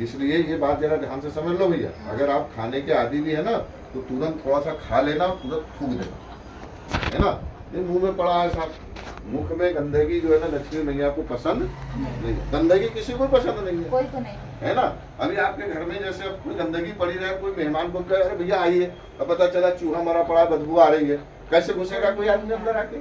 इसलिए ये बात जरा ध्यान से समझ लो भैया। अगर आप खाने के आदी भी है ना तो तुरंत थोड़ा सा खा लेना, तुरंत थूक देना, है ना। ये मुंह में पड़ा है साहब, मुख में गंदगी जो है ना लक्ष्मी मैया को पसंद नहीं। गंदगी किसी को पसंद नहीं है, कोई को नहीं है ना। अभी आपके घर में जैसे अब कोई गंदगी पड़ी रहे, कोई मेहमान को कहे अरे भैया आइए, अब पता चला चूहा मरा पड़ा, बदबू आ रही है, कैसे घुसेगा कोई आदमी अंदर आके,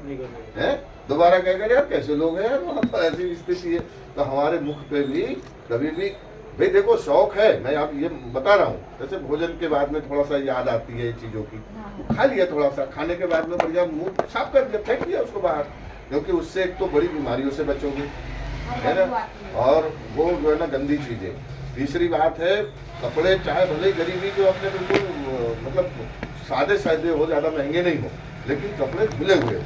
है। दोबारा कहेगा यार कैसे लोग हैं यार, वहाँ पर ऐसी स्थिति है। तो हमारे मुख पे भी कभी भी भाई देखो शौक है, मैं आप ये बता रहा हूँ, जैसे भोजन के बाद में थोड़ा सा याद आती है चीजों की, तो खा लिया थोड़ा सा, खाने के बाद में बढ़िया मुंह साफ कर दिया, फेंक दिया उसको बाहर, क्योंकि उससे एक तो बड़ी बीमारियों से बचोगे, है ना, और वो जो है ना गंदी चीजें। तीसरी बात है कपड़े, चाहे भले गरीबी जो अपने बिल्कुल मतलब सादे सादे हो, ज्यादा महंगे नहीं हो, लेकिन कपड़े धुले हुए,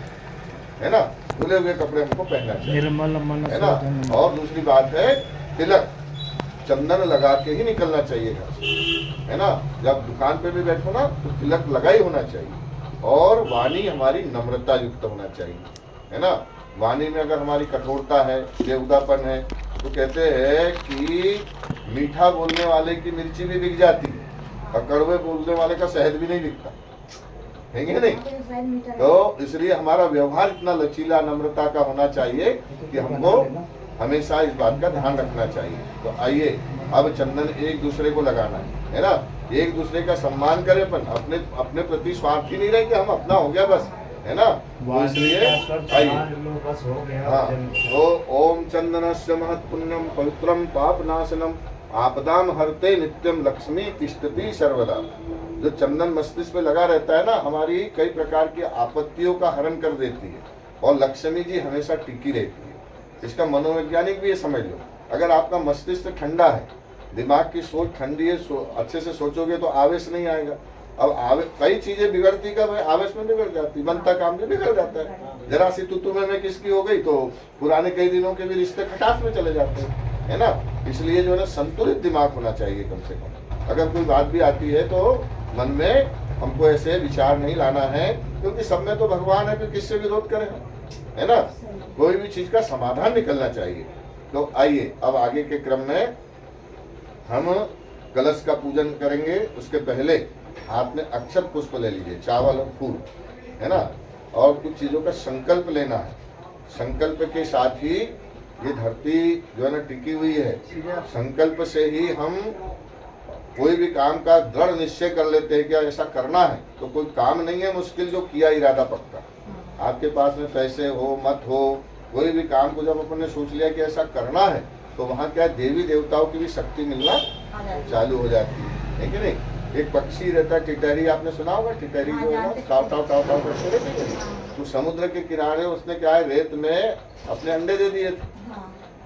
है ना, धुले हुए कपड़े हमको पहनना चाहिए, है ना। और दूसरी बात है तिलक, चंदन लगा के ही निकलना चाहिए घर से, है ना। जब दुकान पे भी बैठो ना तो तिलक लगा ही होना चाहिए। और वाणी हमारी नम्रता युक्त होना चाहिए, है ना। वाणी में अगर हमारी कठोरता है, बेहुदापन है, तो कहते हैं कि मीठा बोलने वाले की मिर्ची भी बिक जाती है और कड़वे बोलने वाले का शहद भी नहीं बिकता, है कि नहीं। तो इसलिए हमारा व्यवहार इतना लचीला, नम्रता का होना चाहिए कि हमको हमेशा इस बात का ध्यान रखना चाहिए। तो आइए अब चंदन एक दूसरे को लगाना है ना। एक दूसरे का सम्मान करें, पर अपने अपने प्रति स्वार्थी नहीं रहे कि हम अपना हो गया बस, है ना। तो इसलिए आइए, हाँ, तो ओम चंदनस्य महत् पुण्यम पवित्रम पाप नाशनम आपदाम हरते नित्यम लक्ष्मी तिष्ठति सर्वदा। जो चंदन मस्तिष्क में लगा रहता है ना, हमारी कई प्रकार की आपत्तियों का हरण कर देती है और लक्ष्मी जी हमेशा टिकी रहती है। इसका मनोवैज्ञानिक भी ये समझ लो, अगर आपका मस्तिष्क ठंडा है, दिमाग की सोच ठंडी है, अच्छे से सोचोगे तो आवेश नहीं आएगा। अब कई चीजें बिगड़ती कब है, आवेश में बिगड़ जाती, बनता काम भी बिगड़ जाता है। जरा सी तू में किसकी हो गई तो पुराने कई दिनों के भी रिश्ते खटास में चले जाते हैं, है ना। इसलिए जो है ना संतुलित दिमाग होना चाहिए कम से कम। अगर कोई बात भी आती है तो मन में हमको ऐसे विचार नहीं लाना है, क्योंकि सब में तो भगवान है, फिर किससे विरोध करें, है ना। कोई भी चीज का समाधान निकलना चाहिए। तो आइए अब आगे के क्रम में हम कलश का पूजन करेंगे। उसके पहले हाथ में अक्षत पुष्प ले लीजिए, चावल और फूल, है ना, और कुछ चीजों का संकल्प लेना है। संकल्प के साथ ही ये धरती जो है ना टिकी हुई है, संकल्प से ही हम कोई भी काम का दृढ़ निश्चय कर लेते हैं कि ऐसा करना है। तो कोई काम नहीं है मुश्किल जो किया इरादा पक्का। आपके पास में पैसे हो मत हो, कोई भी काम को जब अपन ने सोच लिया कि ऐसा करना है, तो वहाँ क्या देवी देवताओं की भी शक्ति मिलना चालू हो जाती है कि नहीं। एक पक्षी रहता है टिटहरी, आपने सुना होगा, टिटहरी जो है ना टाव टाव टाव टाव करते रहते हैं। तो समुद्र के किनारे उसने क्या है, रेत में अपने अंडे दे दिए थे,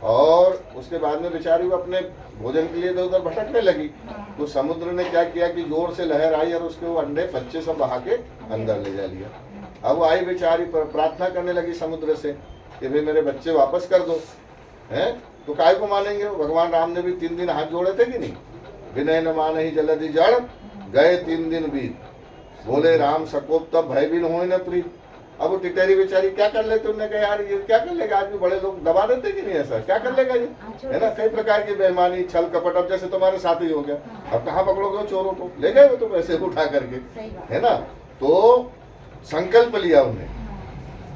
और उसके बाद में बेचारी वो अपने भोजन के लिए इधर उधर भटकने लगी। तो समुद्र ने क्या किया कि जोर से लहर आई और उसके वो अंडे बच्चे सब बहा के अंदर ले जा लिया। अब वो आई बेचारी प्रार्थना करने लगी समुद्र से कि भाई मेरे बच्चे वापस कर दो, हैं। तो काय को मानेंगे, भगवान राम ने भी 3 दिन हाथ जोड़े थे कि नहीं। विनय न मान ही जलधि जड़ गए 3 दिन बीत, बोले राम सकोप तब भय बिन हो न प्रीत। अब वो टिटहरी बेचारी क्या कर लेते, उन्होंने कहा यार ये क्या कर लेगा, आज भी बड़े लोग दबा देते कि नहीं, ऐसा क्या कर लेगा ये, है ना। कई प्रकार की बेईमानी छल कपट, अब जैसे तुम्हारे साथ ही हो गया, अब कहाँ पकड़ोगे चोरों को, ले गए वो तो पैसे उठा करके, है ना। तो संकल्प लिया उन्हें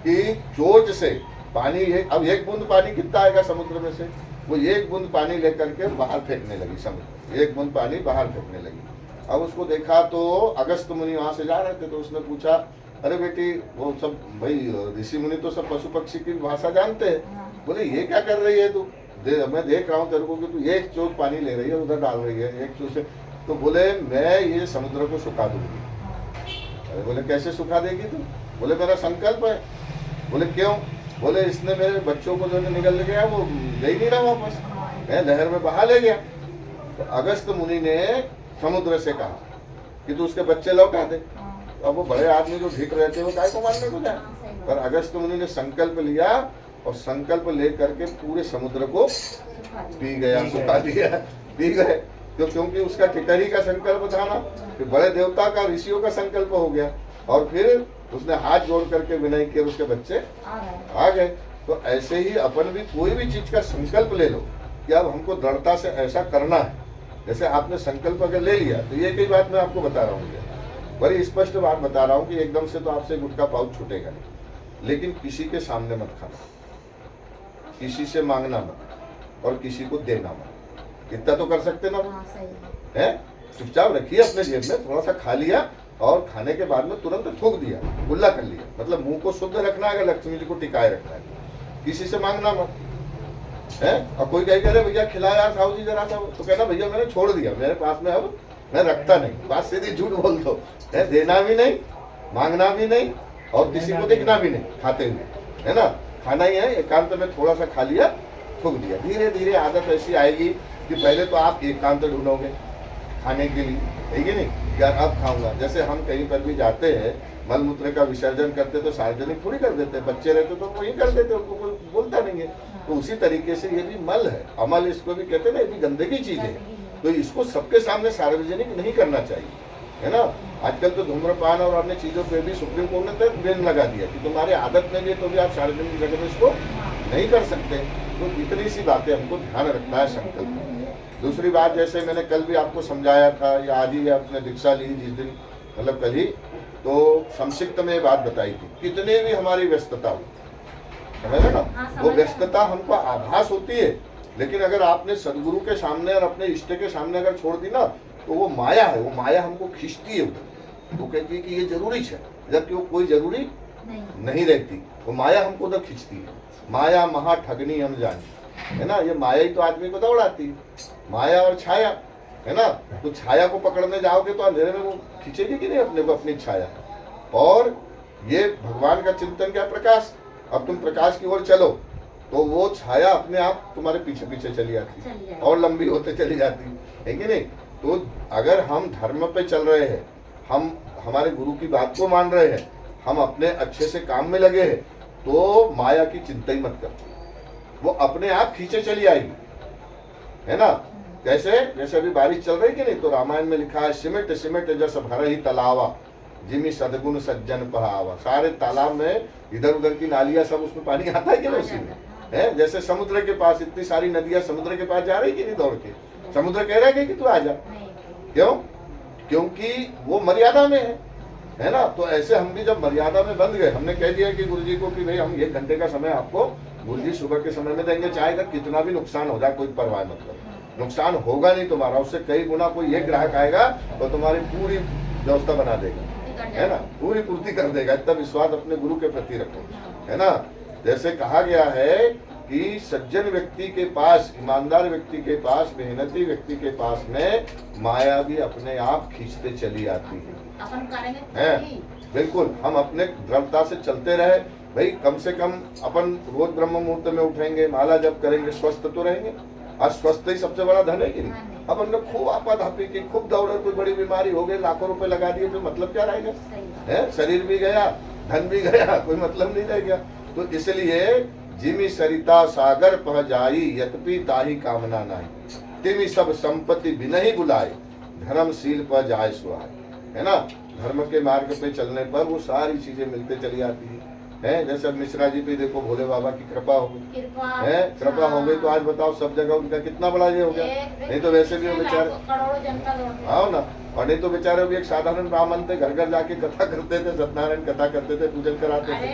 कि चोच से पानी है, अब एक बूंद पानी कितना आएगा समुद्र में से, वो एक बूंद पानी लेकर के बाहर फेंकने लगी समुद्र, एक बूंद पानी बाहर फेंकने लगी। अब उसको देखा तो अगस्त मुनि वहां से जा रहे थे, तो उसने पूछा अरे बेटी, वो सब भाई ऋषि मुनि तो सब पशु पक्षी की भाषा जानते हैं, बोले ये क्या कर रही है तू, मैं देख रहा हूँ तेरे को कि तू एक चोट पानी ले रही है, उधर डाल रही है एक चोट से। तो बोले मैं ये समुद्र को सुखा दूंगी। अरे बोले कैसे सुखा देगी तू, बोले मेरा संकल्प है। बोले क्यों, बोले इसने मेरे बच्चों को जो निकल ले गया वो ले ही नहीं रहा वापस, लहर में बहा ले गया। तो अगस्त मुनि ने समुद्र से कहा कि तू उसके बच्चे लौटा दे। तो अब वो बड़े आदमी जो ढीठ रहते हैं वो काय को मानने को जाए, पर अगस्त मुनि ने संकल्प लिया और संकल्प ले करके पूरे समुद्र को पी गया, सुखा दिया, पी गए। क्योंकि उसका टिटहरी का संकल्प था ना, फिर बड़े देवता का ऋषियों का संकल्प हो गया, और फिर उसने हाथ जोड़ करके विनय किया, उसके बच्चे आ गए। तो ऐसे ही अपन भी कोई भी चीज का संकल्प ले लो कि अब हमको दृढ़ता से ऐसा करना है, जैसे आपने संकल्प अगर ले लिया तो ये कई बात मैं आपको बता रहा हूँ, बड़ी स्पष्ट बात बता रहा हूँ कि एकदम से तो आपसे गुटखा पाउच छूटेगा नहीं, लेकिन किसी के सामने मत खाना, किसी से मांगना मत और किसी को देना मत। इतना तो कर सकते ना है? चुपचाप रखिए अपने जेब में, थोड़ा सा खा लिया और खाने के बाद में तुरंत थूक दिया, गुल्ला कर लिया, मतलब मुंह को शुद्ध रखना है, अगर लक्ष्मी जी को टिकाए रखना है, किसी से मांगना मत है। और कोई कहे अरे भैया खिला यार साहू जी जरा सा, तो कहना भैया मैंने छोड़ दिया, मेरे पास में अब मैं रखता नहीं। बात सीधी झूठ बोल दो है, देना भी नहीं, मांगना भी नहीं और किसी को दिखना भी नहीं खाते हुए, है ना। खाना ही है, एकांत में थोड़ा सा खा लिया, थूक दिया। धीरे धीरे आदत ऐसी आएगी कि पहले तो आप एकांत ढूंढोगे खाने के लिए, है कि नहीं, यार अब खाऊंगा। जैसे हम कहीं पर भी जाते हैं, मल मूत्र का विसर्जन करते तो सार्वजनिक थोड़ी कर देते, बच्चे रहते तो वही कर देते, उनको कोई बोलता नहीं है। तो उसी तरीके से ये भी मल है, अमल इसको भी कहते हैं ना, ये भी गंदगी चीज है, तो इसको सबके सामने सार्वजनिक नहीं करना चाहिए, है ना। आजकल तो धूम्रपान और अन्य चीजों पे भी सुप्रीम कोर्ट ने तो बैन लगा दिया कि तुम्हारे आदत में भी तो भी आप सार्वजनिक जगह में इसको नहीं कर सकते। तो इतनी सी बातें हमको ध्यान रखना है संकल्प में। दूसरी बात, जैसे मैंने कल भी आपको समझाया था, या आज ही आपने दीक्षा ली जिस दिन, मतलब कल ही, तो संक्षिप्त में ये बात बताई थी, कितनी भी हमारी व्यस्तता हो, समझ ना, वो व्यस्तता हमको आभास होती है, लेकिन अगर आपने सदगुरु के सामने और अपने इष्ट के सामने अगर छोड़ दी ना, तो वो माया है, वो माया हमको खींचती है, वो कहती है कि ये जरूरी है, जबकि वो कोई जरूरी नहीं रहती, वो माया हमको उधर खींचती है। माया महा ठगनी हम जाने, है ना, ये माया ही तो आदमी को दौड़ाती है, माया और छाया, है ना। तो छाया को पकड़ने जाओगे तो अंधेरे में वो खींचेगी कि नहीं अपने को, अपनी छाया। और ये भगवान का चिंतन क्या, प्रकाश, अब तुम प्रकाश की ओर चलो तो वो छाया अपने आप तुम्हारे पीछे पीछे चली जाती और लंबी होते चली जाती है कि नहीं। तो अगर हम धर्म पे चल रहे हैं, हम हमारे गुरु की बात को मान रहे हैं, हम अपने अच्छे से काम में लगे हैं, तो माया की चिंता ही मत कर, वो अपने आप खींचे चली आएगी, है ना। कैसे, जैसे अभी बारिश चल रही कि नहीं, तो रामायण में लिखा है, सिमट सिमट जस भर ही तलावा, जिमी सदगुण सज्जन पहावा। सारे तालाब में इधर उधर की नालियां सब, उसमें पानी आता है कि नहीं, उसी में है। जैसे समुद्र के पास इतनी सारी नदियां समुद्र के पास जा रही कि नहीं दौड़ के, समुद्र कह रहा है कि तू आ जा, क्यों, क्योंकि वो मर्यादा में है ना। तो ऐसे हम भी जब मर्यादा में बंध गए, हमने कह दिया कि गुरुजी को कि भाई हम 1 घंटे का समय आपको गुरुजी सुबह के समय में देंगे, चाहे अगर कितना भी नुकसान हो जाए कोई परवाह मत करो, नुकसान होगा नहीं तुम्हारा, उससे कई गुना कोई एक ग्राहक आएगा तो तुम्हारी पूरी व्यवस्था बना देगा, है ना, पूरी पूर्ति कर देगा। इतना विश्वास अपने गुरु के प्रति रखो, है ना। जैसे कहा गया है कि सज्जन व्यक्ति के पास, ईमानदार व्यक्ति के पास, मेहनती व्यक्ति के पास में माया भी अपने आप खींचते चली आती है। बिल्कुल, हम अपने दृढ़ता से चलते रहे भाई, कम से कम अपन रोज ब्रह्म मुहूर्त में उठेंगे, माला जप करेंगे, स्वस्थ तो रहेंगे। आज स्वस्थ ही सबसे बड़ा धन है कि नहीं। अब हमने खूब आपाधापी की, खूब दौड़े, कोई बड़ी बीमारी हो गई, लाखों रुपए लगा दिए, तो मतलब क्या रहेगा, है, शरीर भी गया, धन भी गया, कोई मतलब नहीं रह गया। तो इसलिए जिमी सरिता सागर पह जाई, यतपि ताही कामना नाही, तिमी सब संपत्ति बिनहि बुलाए, धर्मशील पह जाए सुहाए, है ना। धर्म के मार्ग पे चलने पर वो सारी चीजें मिलते चली आती है। जैसे अब मिश्रा जी पे देखो, भोले बाबा की कृपा हो गई, है, कृपा हो गई, तो आज बताओ सब जगह उनका कितना बड़ा ये हो गया। नहीं तो वैसे भी वो बेचारे, आओ ना, और नहीं तो बेचारे भी एक साधारण ब्राह्मण थे, घर घर जाके कथा करते थे, सत्यनारायण कथा करते थे, पूजन कराते थे।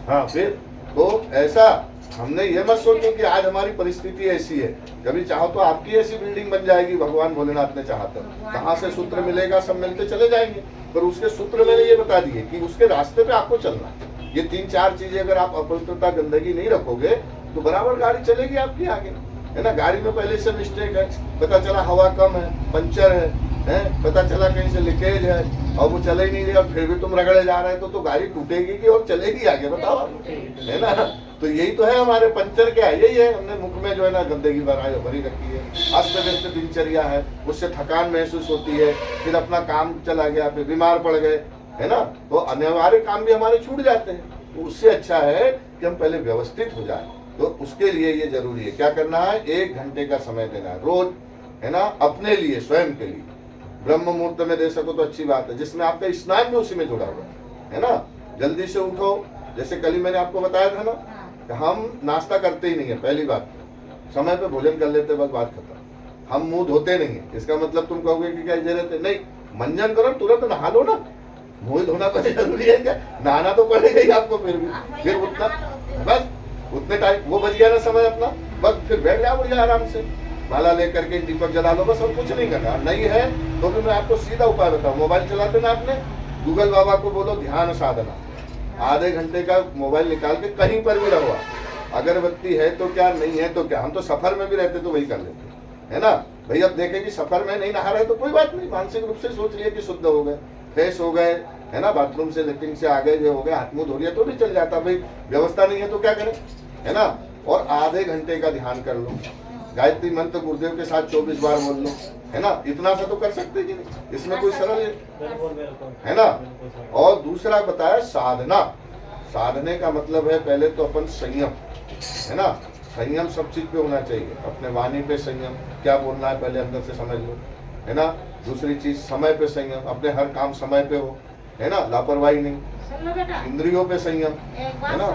हाँ, फिर तो ऐसा हमने ये मत सोचो कि आज हमारी परिस्थिति ऐसी है, कभी चाहो तो आपकी ऐसी बिल्डिंग बन जाएगी, भगवान भोलेनाथ ने चाहा तो। कहाँ से सूत्र मिलेगा, सब मिलते चले जाएंगे, पर उसके सूत्र मैंने ये बता दिए कि उसके रास्ते पे आपको चलना। ये 3-4 चीजें अगर आप अपवित्रता, गंदगी नहीं रखोगे तो बराबर गाड़ी चलेगी आपकी आगे, है ना। गाड़ी में पहले से मिस्टेक है, पता चला हवा कम है, पंचर है, पता चला कहीं से लीकेज है और वो चले ही नहीं रहे, और फिर भी तुम रगड़े जा रहे हो, तो गाड़ी टूटेगी कि और चलेगी आगे, बताओ, है ना। तो यही तो है हमारे पंचर, क्या है, यही है, हमने मुख में जो है ना गंदगी भरी रखी है, अस्त व्यस्त दिनचर्या है, उससे थकान महसूस होती है, फिर अपना काम चला गया, फिर बीमार पड़ गए, है ना। तो अनिवार्य काम भी हमारे छूट जाते हैं। तो उससे अच्छा है कि हम पहले व्यवस्थित हो जाए। तो उसके लिए ये जरूरी है, क्या करना है, 1 घंटे का समय देना है रोज, है ना, अपने लिए, स्वयं के लिए। ब्रह्म मुहूर्त में दे सको तो अच्छी बात है, जिसमें आपका स्नान भी उसी में जुड़ा हुआ है ना। जल्दी से उठो, जैसे कल ही मैंने आपको बताया था ना, हम नाश्ता करते ही नहीं है, पहली बात, समय पे भोजन कर लेते, बस बात खत्म। हम मुंह धोते नहीं है, इसका मतलब तुम कहोगे कि क्या इधर रहते, नहीं, मंजन करो तुरंत नहा लो ना, मुंह धोना पड़े जरूरी है क्या, नहाना तो पड़ेगा ही आपको, फिर उतना बस उतने टाइम वो बच गया ना समय अपना, बस फिर बैठ जाओ बढ़िया आराम से, माला लेकर के दीपक जला लो, बस और कुछ नहीं करना। नहीं है तो फिर मैं आपको सीधा उपाय बताऊं, मोबाइल चलाते ना आपने, गूगल बाबा को बोलो ध्यान साधना, आधे घंटे का मोबाइल निकाल के कहीं पर भी रहो, अगरबत्ती है तो क्या, नहीं है तो क्या, हम तो सफर में भी रहते तो वही कर लेते है ना भाई। अब देखें कि सफर में नहीं नहा रहे तो कोई बात नहीं, मानसिक रूप से सोच लिए कि शुद्ध हो गए, फ्रेश हो गए है ना, बाथरूम से लेटरिन से आ गए, जो हो गए, हाथ मुंह धो लिया तो भी चल जाता भाई, व्यवस्था नहीं है तो क्या करें है ना। और आधे घंटे का ध्यान कर लो, गायत्री मंत्र गुरुदेव के साथ 24 बार बोल लो है ना, इतना सा तो कर सकते कि नहीं, इसमें कोई सरल है ना। और दूसरा बताया साधना, साधने का मतलब है पहले तो अपन संयम है ना, संयम सब चीज पे होना चाहिए, अपने वाणी पे संयम, क्या बोलना है पहले अंदर से समझ लो है ना। दूसरी चीज समय पे संयम, अपने हर काम समय पे हो है ना, लापरवाही नहीं। इंद्रियों पे संयम है ना,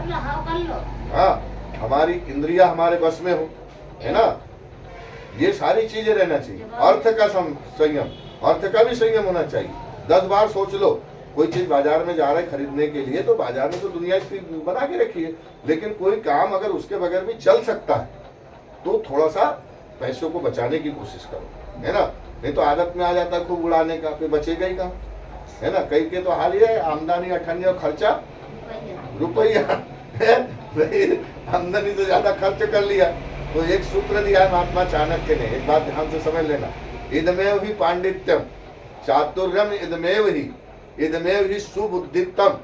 हाँ, हमारी इंद्रिया हमारे बस में हो है ना, ये सारी चीजें रहना चाहिए। अर्थ का संयम, अर्थ का भी संयम होना चाहिए। 10 बार सोच लो, कोई चीज बाजार में जा रहे खरीदने के लिए तो बाजार में तो दुनिया की बना के रखी है, लेकिन कोई काम अगर उसके बगैर भी चल सकता है तो थोड़ा सा पैसों को बचाने की कोशिश करो है ना, नहीं तो आदत में आ जाता है खूब उड़ाने का, फिर बचेगा ही कहाँ है ना। कई के तो हाल ही है, आमदनी 98 और खर्चा रुपया है, आमदनी से ज्यादा खर्च कर लिया। तो एक सूत्र दिया है महात्मा चाणक्य ने, एक बात ध्यान से समझ लेना, इदमेव ही पांडित्यम चातुर्यम इदमेव ही सुबुद्धितम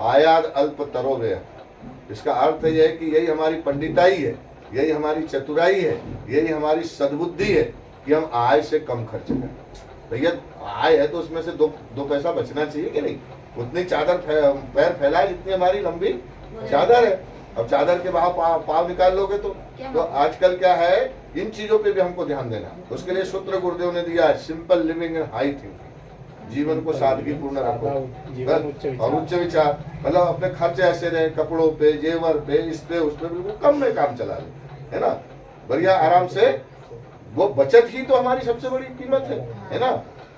आयाद अल्प तरो व्यय। इसका अर्थ यह है कि यही हमारी पंडिताई है, यही हमारी चतुराई है, यही हमारी सद्बुद्धि है कि हम आय से कम खर्च करें। भैया आय है तो उसमें से दो पैसा बचना चाहिए कि नहीं, उतनी चादर पैर फैलाए जितनी हमारी लंबी चादर है। अब चादर के पाव निकाल लोगे तो आजकल क्या है, इन चीजों पे भी हमको ध्यान देना। उसके लिए सूत्र गुरुदेव ने दिया है, simple living and high thinking, जीवन को सादगी पूर्ण रखो और उच्च विचार, मतलब अपने खर्चे ऐसे रहे, कपड़ों पे, जेवर पे, इस पे उस पे, बिल्कुल कम में काम चला ले है ना, बढ़िया आराम से। वो बचत ही तो हमारी सबसे बड़ी कीमत है ना,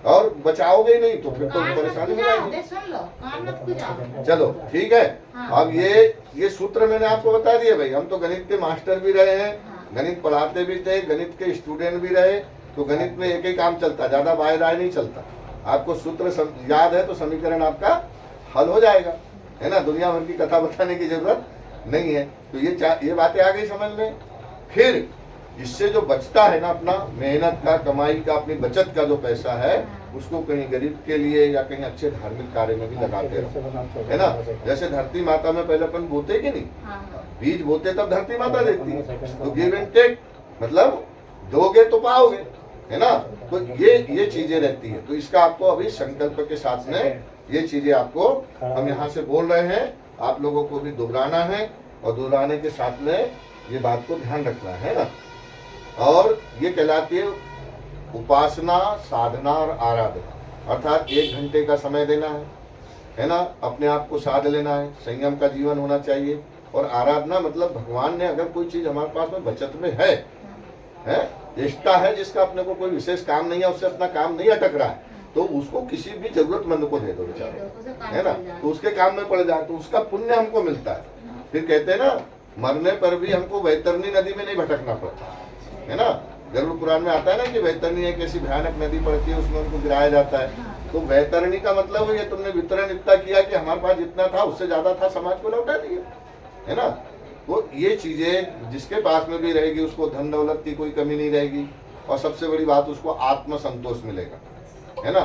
और बचाओगे ही नहीं तो फिर तो परेशानी हो जाएगी। चलो ठीक है, अब ये सूत्र मैंने आपको बता दिए भाई। हम तो गणित के मास्टर भी रहे हैं, गणित पढ़ाते भी थे, गणित के स्टूडेंट भी रहे, तो गणित में एक ही काम चलता, ज्यादा बाय राय नहीं चलता। आपको सूत्र याद है तो समीकरण आपका हल हो जाएगा है ना, दुनिया भर की कथा बताने की जरूरत नहीं है। तो ये बातें आ गई समझ में। फिर इससे जो बचता है ना, अपना मेहनत का, कमाई का, अपनी बचत का जो पैसा है, उसको कहीं गरीब के लिए या कहीं अच्छे धार्मिक कार्य में भी लगाते रहो है ना। जैसे धरती माता में पहले अपन बोते कि नहीं, बीज बोते तब धरती माता देती है, तो गिव एंड टेक, मतलब दोगे तो पाओगे है ना। तो ये चीजें रहती है। तो इसका आपको अभी संकल्प के साथ में ये चीजें आपको हम यहाँ से बोल रहे हैं, आप लोगों को भी दोहराना है, और दोहराने के साथ में ये बात को ध्यान रखना है ना। और ये कहलाती है उपासना, साधना और आराधना। अर्थात 1 घंटे का समय देना है ना, अपने आप को साध लेना है, संयम का जीवन होना चाहिए। और आराधना मतलब भगवान ने अगर कोई चीज हमारे पास में बचत में है, इष्टा है, जिसका अपने को कोई विशेष काम नहीं है, उससे अपना काम नहीं अटक रहा है, तो उसको किसी भी जरूरतमंद को दे दो बेचारे है ना, तो उसके काम में पड़ जाए तो उसका पुण्य हमको मिलता है। फिर कहते हैं ना, मरने पर भी हमको वैतरणी नदी में नहीं भटकना पड़ता है ना। गरुड़ पुराण में आता है ना कि वैतरणी एक ऐसी भयानक नदी पड़ती है, उसमें उनको गिराया जाता है। तो वैतरणी का मतलब ये तुमने वितरण इतना किया कि हमारे पास जितना था उससे ज्यादा था, समाज को लौटा दिया है ना। तो ये चीजें जिसके पास में भी रहेगी, उसको धन दौलत की कोई कमी नहीं रहेगी, और सबसे बड़ी बात उसको आत्म संतोष मिलेगा है ना।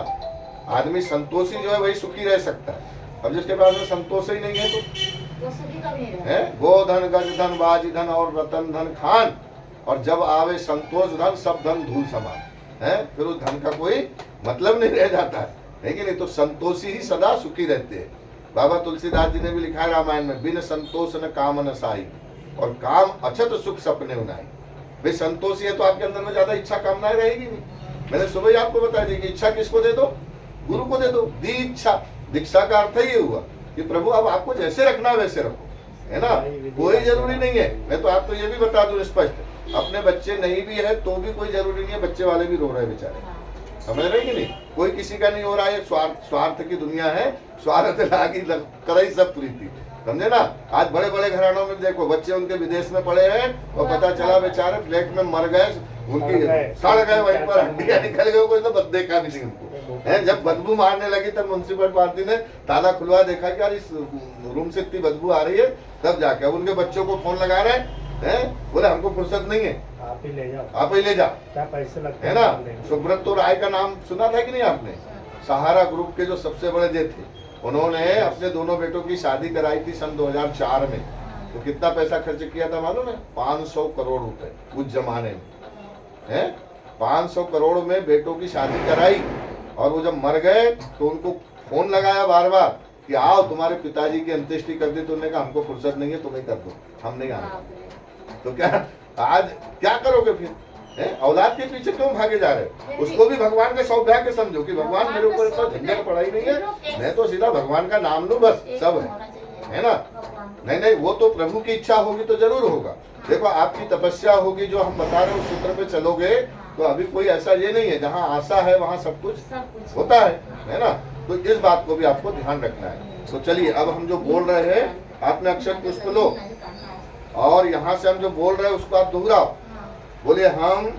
आदमी संतोषी जो है वही सुखी रह सकता है। अब जिसके पास में संतोष ही नहीं है तो है गोधन, गज धन, बाजी धन और रतन धन खान, और जब आवे संतोष धन, सब धन धूल समान है, फिर उस धन का कोई मतलब नहीं रह जाता है कि नहीं। तो संतोषी ही सदा सुखी रहते हैं। बाबा तुलसीदास जी ने भी लिखा है रामायण में, बिन संतोष न काम न साई, और काम अछत सुख सपने उनाई। भाई संतोषी है तो आपके अंदर में ज्यादा इच्छा कामनाएं रहेगी नहीं। मैंने सुबह ही आपको बता दी कि इच्छा किसको दे दो, गुरु को दे दो। दी इच्छा, दीक्षा का अर्थ ही हुआ कि प्रभु अब आपको जैसे रखना है वैसे रखो है ना, कोई जरूरी नहीं है। मैं तो आपको ये भी बता दूं स्पष्ट अपने बच्चे नहीं भी है तो भी कोई जरूरी नहीं है, बच्चे वाले भी रो रहे हैं बेचारे, समझ रहे कि नहीं, कोई किसी का नहीं हो रहा है। स्वार्थ की दुनिया है, स्वार्थ लागी करई सब प्रीति, समझे ना। आज बड़े बड़े घरानों में देखो बच्चे उनके विदेश में पड़े हैं और पता चला बेचारे फ्लैट में मर गए, उनकी सड़ गए, वहीं पर हड्डियां निकल गई, कोई तो देखा भी नहीं उनको है। जब बदबू मारने लगी तब म्युनिसिपल पार्टी ने ताला खुलवा देखा कि यार इस रूम से इतनी बदबू आ रही है, तब जाके अब उनके बच्चों को फोन लगा रहे हैं, बोले हमको फुर्सत नहीं है, आप ही ले जाओ, क्या पैसे लगते है ना। सुब्रत राय का नाम सुना था कि नहीं आपने, सहारा ग्रुप के जो सबसे बड़े जे थे, उन्होंने अपने दोनों बेटों की शादी कराई थी सन 2004 में, तो कितना पैसा खर्च किया था मालूम है, 500 करोड़ रुपए उस जमाने में है। 500 करोड़ में बेटों की शादी कराई और वो जब मर गए तो उनको फोन लगाया बार बार कि आओ तुम्हारे पिताजी की अंत्येष्टि कर दी, तो उन्होंने कहा हमको फुर्सत नहीं है, तुम्हें कर दो, हम नहीं आना। तो क्या आज क्या करोगे फिर, औलाद के पीछे क्यों भागे जा रहे हो। उसको भी भगवान के सौभाग्य समझो कि भगवान मेरे ऊपर इतना झंझट पड़ा ही नहीं है, मैं तो सीधा भगवान का नाम लूं बस, सब है ना। नहीं, वो तो प्रभु की इच्छा होगी तो जरूर होगा। देखो आपकी तपस्या होगी, जो हम बता रहे हैं उस सूत्र पे चलोगे तो अभी कोई ऐसा ये नहीं है, जहाँ आशा है वहाँ सब कुछ होता है ना। तो इस बात को भी आपको ध्यान रखना है। तो चलिए अब हम जो बोल रहे हैं, आपने अक्षर पुष्प लो और यहाँ से हम जो बोल रहे हैं उसको आप दोहराओ। बोले हम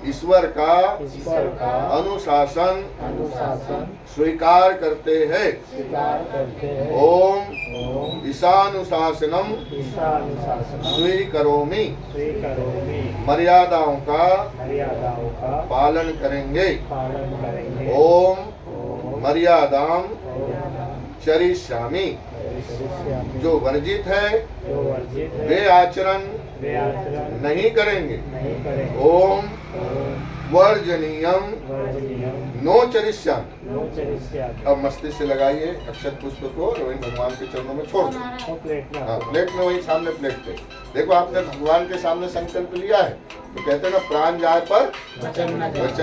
ईश्वर का अनुशासन स्वीकार करते हैं। ओम ईशानुशासनम स्वीकरोमि, मर्यादाओं का पालन करेंगे। ओम मर्यादाम चरिष्यामि, जो वर्जित है वे आचरण नहीं करेंगे। ओम वर्जनीयम नो चरिष्यामि। अब मस्तिष्क से लगाइए अक्षर पुष्प को, वही भगवान के चरणों में छोड़ दो, प्लेट में, वही सामने प्लेट पे। देखो आपने भगवान के सामने संकल्प लिया है, तो कहते हैं ना प्राण जाए पर वचन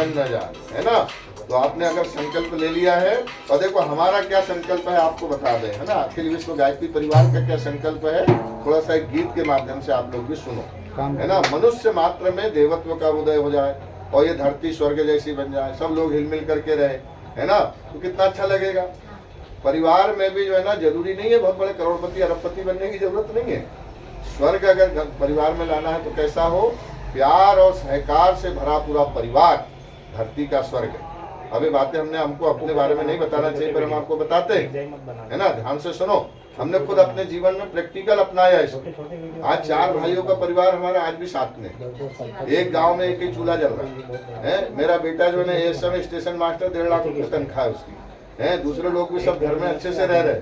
न जाए, है ना। तो आपने अगर संकल्प ले लिया है, और देखो हमारा क्या संकल्प है आपको बता दें, है ना। अखिल विश्व गायत्री परिवार का क्या संकल्प है, थोड़ा सा एक गीत के माध्यम से आप लोग भी सुनो, है ना। मनुष्य मात्र में देवत्व का उदय हो जाए और ये धरती स्वर्ग जैसी बन जाए, सब लोग हिलमिल करके रहे, है ना, तो कितना अच्छा लगेगा। परिवार में भी जो है ना, जरूरी नहीं है बहुत बड़े करोड़पति अरबपति बनने की जरूरत नहीं है। स्वर्ग अगर परिवार में लाना है तो कैसा हो, प्यार और सहकार से भरा पूरा परिवार धरती का स्वर्ग है। अभी बातें हमको अपने बारे में नहीं बताना चाहिए, पर हम आपको बताते हैं, है ना। ध्यान से सुनो, हमने खुद अपने जीवन में प्रैक्टिकल अपनाया इसको। आज 4 भाइयों का परिवार हमारा आज भी साथ में, एक गांव में एक ही चूल्हा जल रहा है। मेरा बेटा जो है इस समय स्टेशन मास्टर, 1.5 लाख रुपये तनख्वाह है उसकी, है। दूसरे लोग भी सब घर में अच्छे से रह रहे,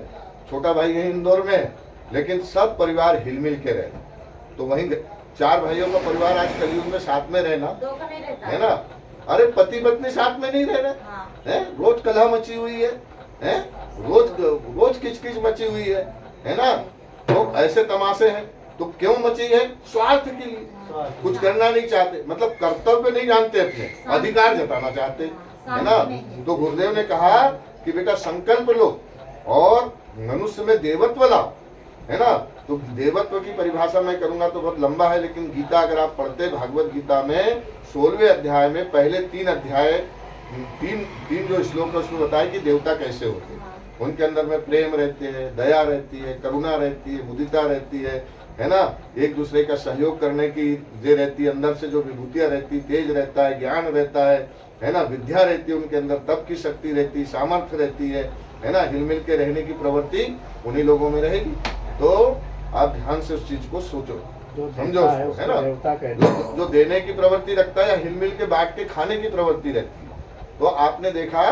छोटा भाई यही इंदौर में है, लेकिन सब परिवार हिलमिल के रहे। तो वही 4 भाइयों का परिवार आज कलयुग में साथ में रहना, है ना। अरे पति पत्नी साथ में नहीं रह रहे हैं, रोज कलह मची हुई है, रोज किचकिच मची हुई है ना। तो ऐसे तमाशे हैं, तो क्यों मची है, स्वार्थ के लिए, कुछ करना नहीं चाहते, मतलब कर्तव्य नहीं जानते, अपने अधिकार जताना चाहते, है ना। तो गुरुदेव ने कहा कि बेटा संकल्प लो और मनुष्य में देवत्व लाओ, है ना। तो देवत्व की परिभाषा मैं करूंगा तो बहुत लंबा है, लेकिन गीता अगर आप पढ़ते, भागवत गीता में 16वें अध्याय में पहले 3 अध्याय, तीन जो श्लोक है उसमें बताया कि देवता कैसे होते हैं। उनके अंदर में प्रेम रहते हैं, दया रहती है, करुणा रहती है, मुदिता रहती है ना। एक दूसरे का सहयोग करने की जे रहती है, अंदर से जो विभूतियाँ रहती, तेज रहता है, ज्ञान रहता है ना, विद्या रहती है उनके अंदर, तप की शक्ति रहती, सामर्थ्य रहती है ना। हिलमिल के रहने की प्रवृत्ति उन्हीं लोगों में रहेगी। तो आप ध्यान से उस चीज को सोचो, समझो, है ना। जो देने की प्रवृत्ति रखता है या हिलमिल के बांट के खाने की प्रवृत्ति रहती है। तो आपने देखा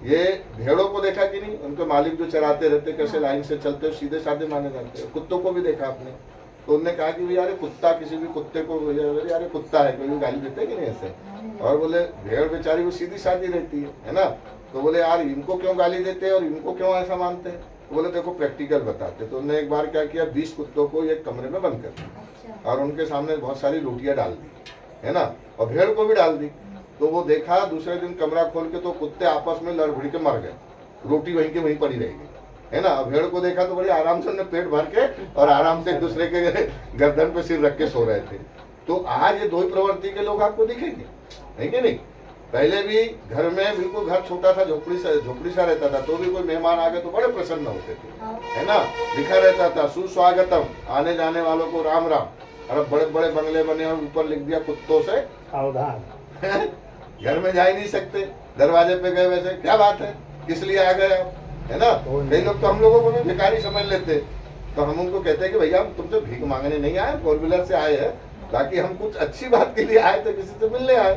ये भेड़ों को देखा कि नहीं, उनके मालिक जो चराते रहते कैसे लाइन से चलते, सीधे साधे माने जाते हैं। कुत्तों को भी देखा आपने, तो उन्होंने कहा कि यार कुत्ता, किसी भी कुत्ते को यार कुत्ता है, कोई गाली देते कि नहीं ऐसे। और बोले भेड़ बेचारी वो सीधी साधी रहती है ना। तो बोले यार इनको क्यों गाली देते हैं और इनको क्यों ऐसा मानते हैं। तो बोले देखो प्रैक्टिकल बताते। तो उन्होंने एक बार क्या किया, 20 कुत्तों को एक कमरे में बंद कर दिया और उनके सामने बहुत सारी रोटियां डाल दी, है ना, और भेड़ को भी डाल दी। तो वो देखा दूसरे दिन कमरा खोल के तो कुत्ते आपस में लड़ भिड़ के मर गए, रोटी वहीं के वहीं पड़ी रहेगी, है ना। भेड़ को देखा तो बड़ी आराम से उन्हें पेट भर के और आराम से एक दूसरे के गर्दन पे सिर रख के सो रहे थे। तो आज ये दो ही प्रवृत्ति के लोग आपको दिखेंगे, है कि नहीं। पहले भी घर में बिल्कुल घर छोटा था, झोपड़ी सा रहता था, तो भी कोई मेहमान आ गए तो बड़े प्रसन्न होते थे, है ना। लिखा रहता था सुस्वागतम, आने जाने वालों को राम राम। और अब बड़े बड़े बंगले बने और ऊपर लिख दिया कुत्तों से सावधान। घर में जा ही नहीं सकते, दरवाजे पे गए वैसे क्या बात है, किस लिए आ गए आप, है ना। कई लोग तो हम लोगों को भी भिखारी समझ लेते, तो हम उनको कहते हैं कि भैया हम तुमसे भीख मांगने नहीं आए, 4 व्हीलर से आए हैं, बाकी हम कुछ अच्छी बात के लिए आए थे, किसी से मिलने आए।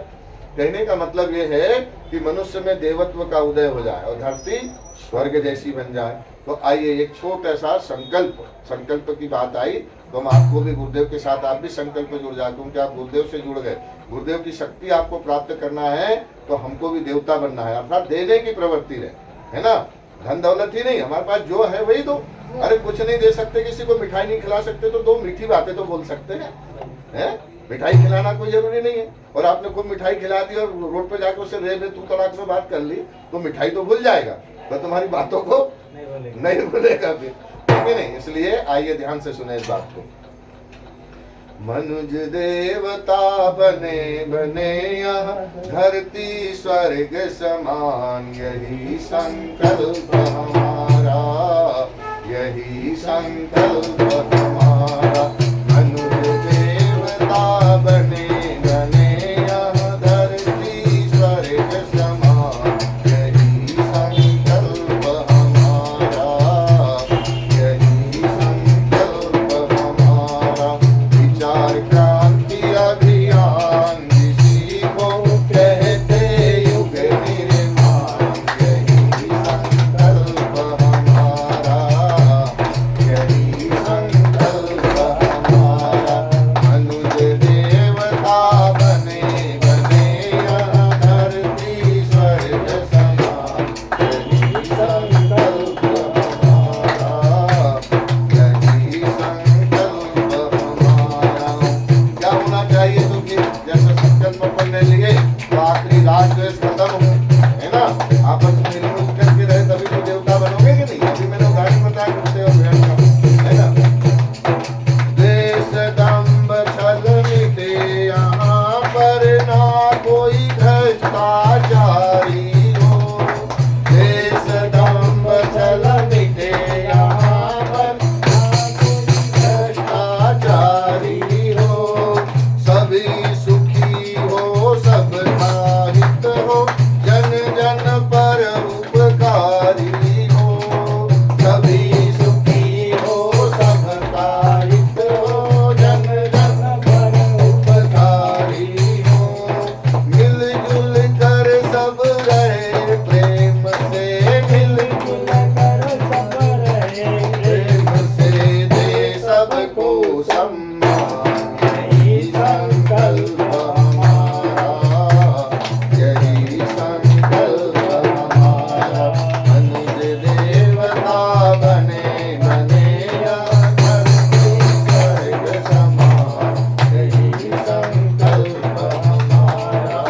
कहने का मतलब ये है कि मनुष्य में देवत्व का उदय हो जाए और धरती स्वर्ग जैसी बन जाए। तो आइए एक छोटा सा संकल्प की बात आई, तो हम आपको भी गुरुदेव के साथ आप भी संकल्प जुड़ जाए, क्योंकि आप गुरुदेव से जुड़ गए। गुरुदेव की शक्ति आपको प्राप्त करना है तो हमको भी देवता बनना है, अर्थात देने की प्रवृत्ति रहे, है ना। धन दौलत ही नहीं, हमारे पास जो है वही दो। अरे कुछ नहीं दे सकते, किसी को मिठाई नहीं खिला सकते तो 2 मीठी बातें तो बोल सकते हैं। मिठाई खिलाना कोई जरूरी नहीं है, और आपने खूब मिठाई खिला दी और रोड पे जाकर उससे रे तू तड़ाक में बात कर ली तो मिठाई तो भूल जाएगा, तो तुम्हारी बातों को नहीं भूलेगा फिर, ठीक है नहीं। इसलिए आइए ध्यान से सुने इस बात को। मनुज देवता बने बने यहाँ धरती स्वर्ग समान, यही संकल्प हमारा, यही संकल्प हमारा। मनुज देवता बने बने यहाँ धरती स्वर्ग समान, यही संकल्प हमारा, यही संकल्प हमारा। विचार क्रांति अभियान जिसी को कहते युग निर्माण, यही संकल्प हमारा, यही संकल्प हमारा। मनुज देवता बने बने यहाँ धरती स्वर्ग समान, यही संकल्प हमारा, यही संकल्प हमारा। क्या होना चाहिए तो कि जैसे संकल्प अपन ले लिए तो आखिरी रात जो खत्म हो, है ना, आपस में मिलजुल करके रहे तभी तो देवता बनोगे कि नहीं। अभी मैंने उदाहरण बताया कुत्ते और भेड़ का, है ना। देश दंभ छल मिटे यहाँ पर ना कोई भ्रष्टाचारी हो, देश दंभ छल मिटे यहाँ पर ना कोई भ्रष्टाचारी हो, सभी सुखी हो सबका हित हो, जन जन पर उपकारी हो, सभी सुखी हो सबका हित हो, जन जन पर उपकारी हो। मिलजुल कर सब रहे प्रेम से, मिलजुल कर सब रहे प्रेम से, दे सबको सम्मान, यही संकल्प हमारा, यही संकल्प हमारा। मनुज देवता बने बने यहाँ धरती स्वर्ग समान, यही संकल्प हमारा,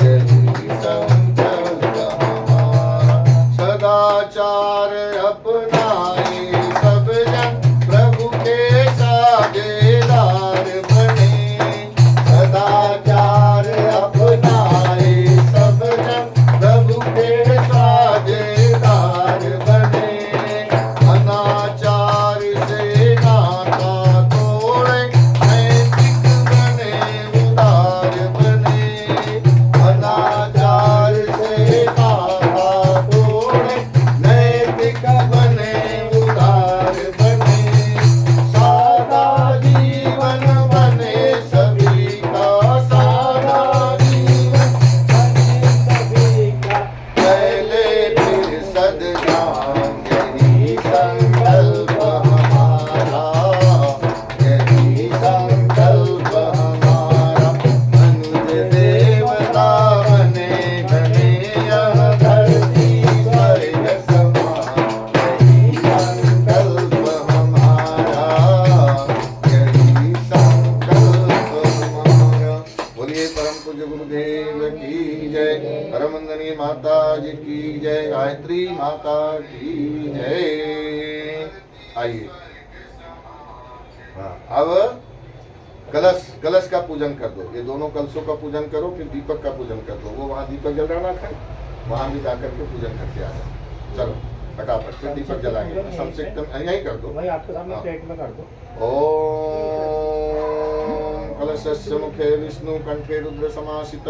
यही संकल्प हमारा। सदाचार अपनाए सब जन प्रभु के साझेदार बने, सदाचार अपनाए सब जन प्रभु के साझेदार बने। अनाचार से नाता तोड़े, नैतिक बने उदार बने, अनाचार से नाता तोड़े, नैतिक बने उदार बने। सादा जीवन बने सभी का, सादा जीवन बने सभी का, पहले फिर सद्ज्ञान, यही संकल्प हमारा, यही संकल्प हमारा। मनुज देवता बने बने यहाँ धरती स्वर्ग समान, यही संकल्प हमारा, यही संकल्प हमारा। बोलिए परम पूज्य गुरुदेव की जय, परम वंदनीय माता जी की जय, गायत्री माता की जय। आइए, हाँ, अब कलश का पूजन कर दो, ये दोनों कलशों का पूजन करो, फिर दीपक का पूजन कर दो। वो वहाँ दीपक जल रहा था, वहाँ भी जाकर के पूजन करके आ जाओ। चलो फटाफट फिर दीपक जलाएंगे। संक्षिप्त यही कर दो, भाई आपके सामने प्लेट में कर दो। ओम कलशस्य मुखे विष्णु कंठे रुद्र समासित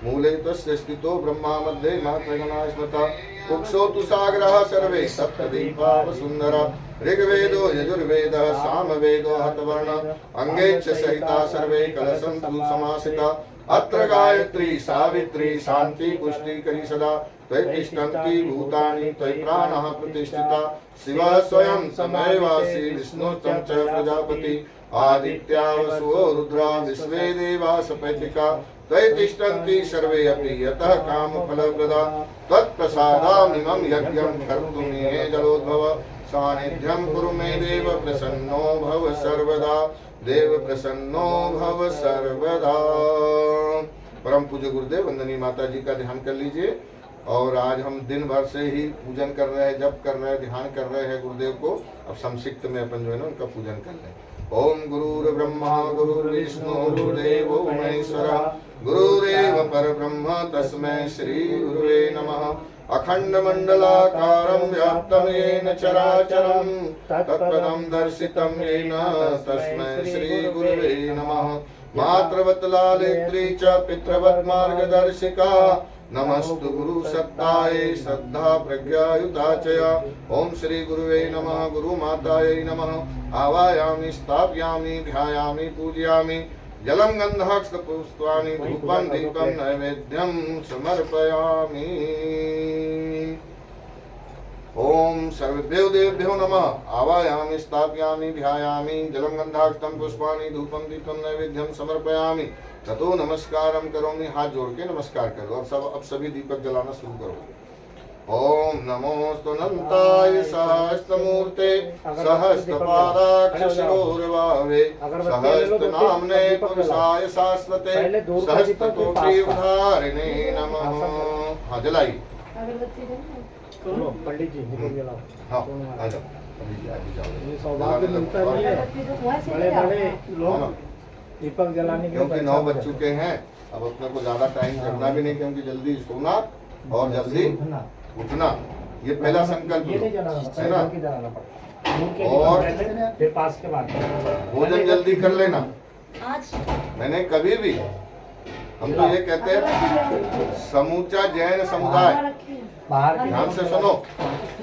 मूले तस्य स्थितो ब्रह्मा मध्ये मात्रगणा स्मृता कुक्षो तु सागरः सर्वे सप्तदीपा वसुन्धरा ऋग्वेदो यजुर्वेदः सामवेदो हतवर्ण अंगे च सहिता सर्वे कलशं तु समासिता अत्र गायत्री सावित्री शांति पुष्टि करी सदा त्वयि तिष्ठन्ति भूतानि त्वयि प्राणः प्रतिष्ठिता शिवः स्वयं समैवासि विष्णुस्तं च प्रजापति आदित्या वसवो रुद्रा विश्वे देवा सपैतिका त्वयि तिष्ठन्ति सर्वे अपि यतः कामफलप्रदा त्वत्प्रसादामिमं यज्ञं कर्तुं मे जलोद्भव सानिध्यं कुरु मे देव प्रसन्नो भव सर्वदा देव प्रसन्नो भव सर्वदा। परम पूज्य गुरुदेव वंदनीय माता जी का ध्यान कर लीजिए। और आज हम दिन भर से ही पूजन कर रहे हैं, जप कर रहे हैं, ध्यान कर रहे हैं गुरुदेव को। अब संक्षिप्त में अपन जो है ना उनका पूजन कर लें। ओम गुरुर्ब्रह्मा गुरुर्विष्णु गुरुदेवो महेश्वरः गुरुरेव परब्रह्म तस्मै श्री गुरुवे नमः। अखंड मंडलाकारं व्याप्तं येन चराचरं तत्पदं दर्शितं येन तस्मै श्री गुरुवे नमः। मातृवत् लालित्री च पितृवत् मार्गदर्शिका नमस्तु गुरु सत्ताये श्रद्धा प्रज्ञायुता चया। ओम श्री गुरुवे नमः। गुरु माताये नमः। आवायामि स्थापयामि ध्यायामि पूजयामि जलं गन्धाक्षपुष्पाणि धूपं दीपं नैवेद्यं समर्पयामि। ओम सर्वेभ्यो देवेभ्यो नमः। आवायामि स्थापयामि ध्यायामि जलं गन्धाक्षतं पुष्पाणि धूपं दीपं नैवेद्यं समर्पयामि। ततो नमस्कारं करोमि। हाथ जोड़ के नमस्कार करो। अब सभी दीपक जलाना शुरू करो। ओम नमोस्तु अनंताय सहस्त्रमूर्ते सहस्त्रपादाक्ष शिरोर्भावे सहस्त्रनाम्ने पुरुषाय शाश्वते सहस्त्रकोटि उद्धारिणे नमः। हाँ जलाइए। पंडित जी हाँ आ जाओ। ये सौभाग्य मिलता नहीं है बड़े बड़े लोग दीपक जलाने के। क्योंकि 9 बज चुके हैं, अब अपने को ज्यादा टाइम करना भी नहीं, क्योंकि जल्दी सोना और जल्दी उठना ये पहला संकल्प है ना। और फिर पास के बाद भोजन जल्दी कर लेना। मैंने कभी भी, हम तो ये कहते हैं समूचा जैन समुदाय, ध्यान से सुनो,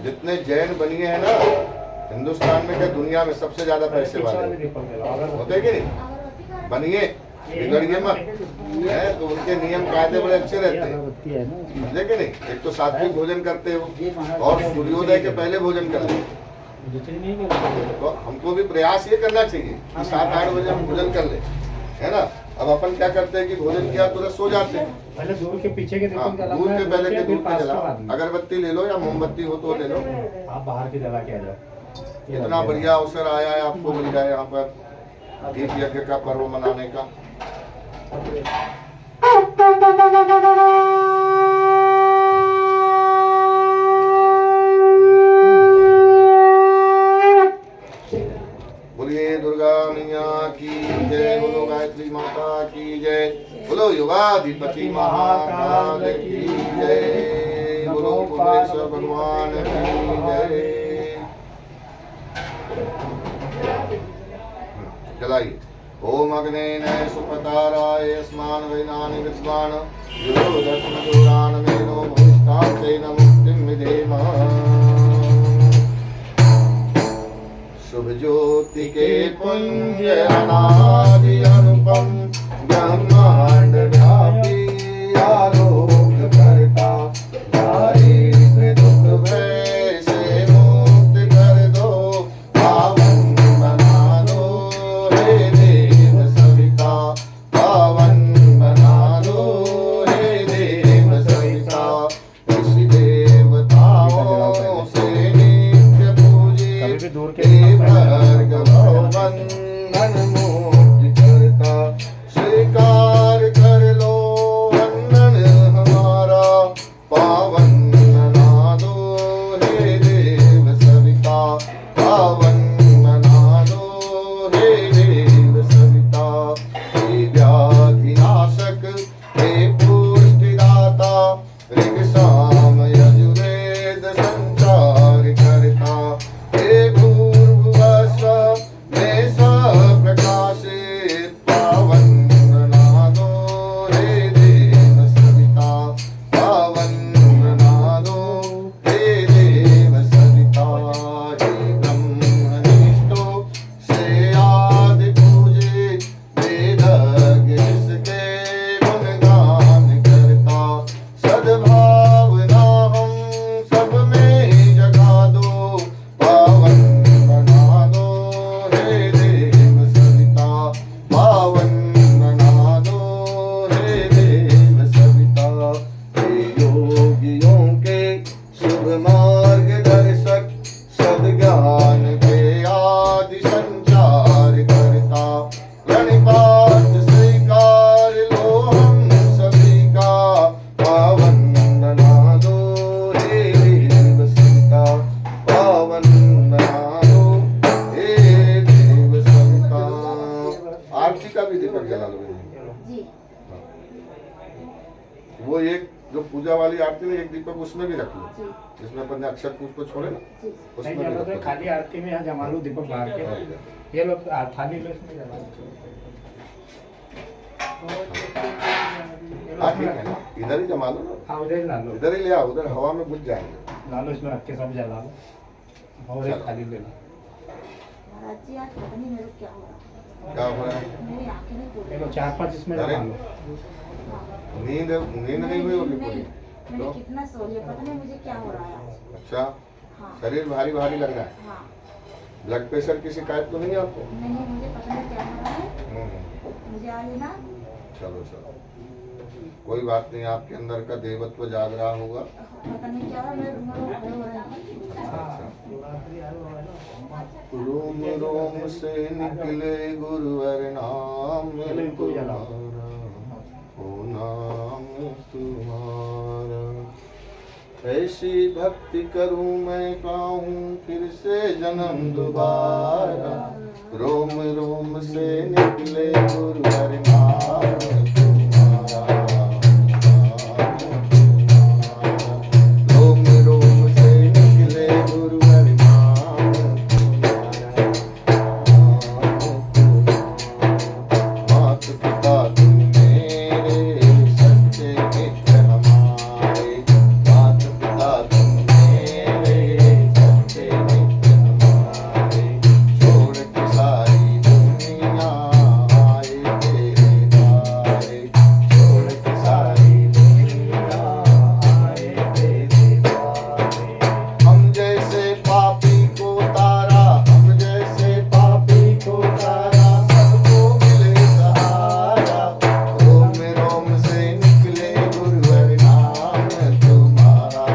जितने जैन बनिए हैं ना हिंदुस्तान में, क्या दुनिया में सबसे ज्यादा पैसे वाले होते कि नहीं, बनिए बिगड़िए मत है, तो उनके नियम कायदे बड़े अच्छे रहते हैं, लेकिन नहीं। एक तो सात्विक भोजन करते हो और सूर्योदय के पहले भोजन करते हो। तो हमको भी प्रयास ये करना चाहिए कि 7-8 बजे हम भोजन कर ले, है ना। अब अपन क्या करते हैं कि भोजन किया तुरंत सो जाते हैं। पहले दूर के पीछे के दूर के पहले के दूर के जला, अगरबत्ती ले लो या मोमबत्ती हो तो ले लो। आप बाहर की जला के आ जाओ। इतना बढ़िया अवसर आया है आपको मिल जाए यहाँ पर दीप यज्ञ का पर्व मनाने का। बोलिए दुर्गा मैया की जय, बोलो गायत्री माता की जय, बोलो युगाधिपति महाकाल की जय, बोलो भुवनेश्वर भगवान की जय। चलाइए। ओम अग्नेन सुपताराय अस्मान वैनानि विद्वान् युरोधस्मजोरान् मेनो भविष्ठान्तेन मुक्तिं विधेम। शुभ ज्योति के पुंज अनादि अनुपम ब्रह्मांड व्यापी आलोक करता, दारिद्र्य दुख भय से मुक्त कर दो, पावन बना दो हे देव सविता, पावन बना दो हे देव सविता। ऋषि देवताओं से नित्य पूजित बंधन मुक्त करता, भी दीपक जला लो बहन। जी। वो एक जो पूजा वाली आरती है एक दीपक उसमें भी रख लो, जी। जिसमें अपन ने अक्षर पुष्प छोड़े ना जी। उसमें नहीं भी जला रख तो लो। खाली आरती में यहाँ जमा लो दीपक बाहर के। ये लोग थाली लो इसमें जला लो। हाँ ठीक है ना, इधर ही जमा लो ना, हाँ उधर ही ला लो, इधर ही ले आओ, उधर हवा में बुझ जाएंगे। ला लो इसमें रख के सब जला लो और एक थाली ले लो। महाराज जी आज पता नहीं मेरे को क्या हो रहा है, क्या हो रहा है? मेरी आंखें नहीं खुल देखो रही। 4-5 इसमें अरे। जमा लो। नींद नहीं हुई होगी नहीं, पूरी? मैंने तो? कितना सो लिया, पता नहीं मुझे क्या हो रहा है आज। अच्छा, हाँ। शरीर भारी भारी लग रहा है, हाँ। ब्लड प्रेशर की शिकायत तो नहीं है आपको? नहीं, मुझे पता नहीं क्या हो रहा है, हम्म, मुझे आज है ना चलो चलो, कोई बात नहीं, आपके अंदर का देवत्व जाग रहा होगा। पता नहीं क्या हो रहा है, मेरे रूम में खड़े हो रहे हैं। रोम रोम से निकले गुरुवर नाम तुम्हारा, ओ नाम तुम्हारा। ऐसी भक्ति करूं मैं काहूं फिर से जन्म दोबारा, रोम रोम से निकले गुरुवर नाम तुम्हारा, रोम रोम से निकले गुरुवर नाम तुम्हारा। मात पिता तुम मेरे सच्चे मित्र हमारे, मात पिता तुम मेरे सच्चे मित्र हमारे, छोड़ के सारी दुनिया आए तेरे द्वारे, छोड़ के सारी दुनिया आए तेरे द्वारे। हम जैसे पापी को तारा, हम जैसे पापी को तारा, सबको मिले सहारा, रोम रोम से निकले गुरुवर नाम तुम्हारा,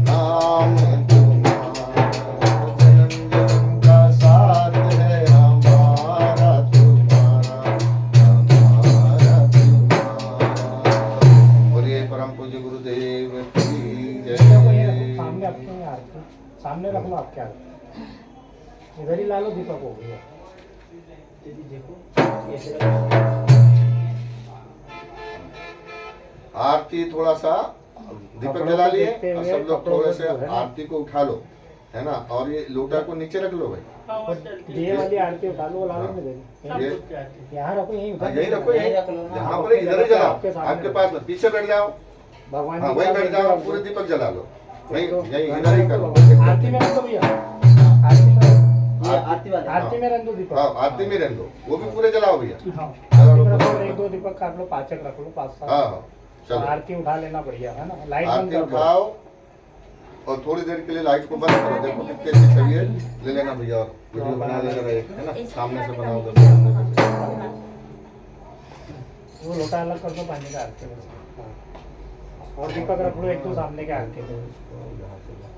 नाम तुम्हारा। जन्म जन्म का साथ है हमारा तुम्हारा, हमारा तुम्हारा। बोलिए परम पूज्य गुरुदेव की देखो ये रखो, जय। सामने आपके यहाँ आरती सामने रख लो आपके आरती, इधर ही ला लो दीपक हो गया। आरती थोड़ा सा दीपक जला लिए देखते और हुए सब लोग कपड़ों थोड़े को से जो है ना। आरती को उठा लो, है ना, और ये लोटा को नीचे रख लो भाई। और ये वाली आरती उठा लो, लाल में दे दो। ये यहाँ रखो, यहीं उठा यही रखो, यहीं यही रख लो ना। यहाँ पर इधर ही जलाओ, आपके सामने आपके पास में पीछे बैठ जाओ, भगवान हाँ जी वही का बैठ आरती जाओ, रख दो। पूरे दीपक जला लो, नहीं तो यही इधर ही करो। आरती में रख दो भैया, आरती में आरती में रख दो दीपक। हाँ आरती में रहने दो, वो भी पूरे जलाओ भैया। हाँ, आरती में रखो, 1-2 दीपक काट लो, 5 रख लो, 5-7। हाँ हाँ चलो, आरती उठा लेना बढ़िया है ना, लाइट बंद आरती कर दो। उठाओ और थोड़ी देर के लिए लाइट को बंद करो। देखो कितनी अच्छी छवि है, ले लेना भैया, और वीडियो बना लेना एक, है ना, सामने से बनाओ उधर से। वो लोटा अलग कर दो पानी का आरती में। हाँ। और दीपक रख लो 1-2 सामने के आरती में।